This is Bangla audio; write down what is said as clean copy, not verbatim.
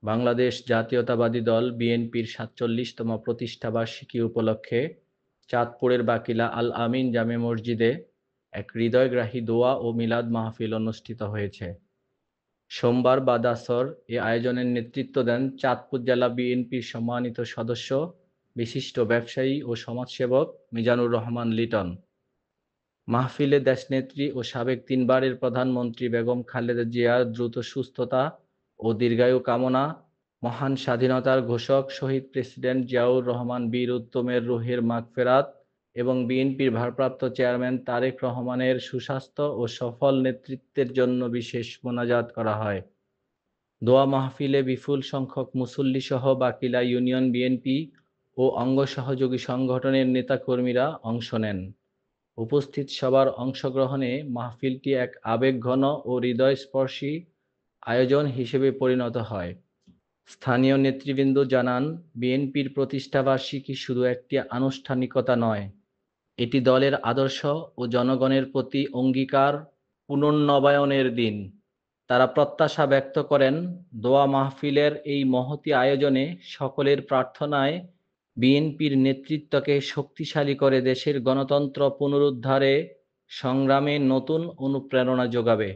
বাংলাদেশ জাতীয়তাবাদী দল বিএনপির ৪৭তম প্রতিষ্ঠাবার্ষিকী উপলক্ষে চাঁদপুরের বাকিলা আল আমিন জামে মসজিদে এক হৃদয়গ্রাহী দোয়া ও মিলাদ মাহফিল অনুষ্ঠিত হয়েছে। সোমবার বাদ আসর এ আয়োজনের নেতৃত্ব দেন চাঁদপুর জেলা বিএনপির সম্মানিত সদস্য, বিশিষ্ট ব্যবসায়ী ও সমাজসেবক মিজানুর রহমান লিটন। মাহফিলে দেশনেত্রী ও সাবেক ৩বারের প্রধানমন্ত্রী বেগম খালেদা জিয়ার দ্রুত সুস্থতা ও দীর্ঘায়ু কামনা, মহান স্বাধীনতার ঘোষক শহীদ প্রেসিডেন্ট জিয়াউর রহমান বীর উত্তমের রুহের মাগফেরাত এবং বিএনপির ভারপ্রাপ্ত চেয়ারম্যান তারেক রহমানের সুস্বাস্থ্য ও সফল নেতৃত্বের জন্য বিশেষ মোনাজাত করা হয়। দোয়া মাহফিলে বিপুল সংখ্যক মুসল্লিসহ বাকিলা ইউনিয়ন বিএনপি ও অঙ্গ সহযোগী সংগঠনের নেতাকর্মীরা অংশ নেন। উপস্থিত সবার অংশগ্রহণে মাহফিলটি এক আবেগঘন ও হৃদয়স্পর্শী আয়োজন হিসেবে পরিণত হয়। স্থানীয় নেতৃবৃন্দ জানান, বিএনপির প্রতিষ্ঠাবার্ষিকী শুধু একটি আনুষ্ঠানিকতা নয়, এটি দলের আদর্শ ও জনগণের প্রতি অঙ্গীকার পুনর্নবায়নের দিন। তারা প্রত্যাশা ব্যক্ত করেন, দোয়া মাহফিলের এই মহতী আয়োজনে সকলের প্রার্থনায় বিএনপির নেতৃত্বকে শক্তিশালী করে দেশের গণতন্ত্র পুনরুদ্ধারে সংগ্রামে নতুন অনুপ্রেরণা যোগাবে।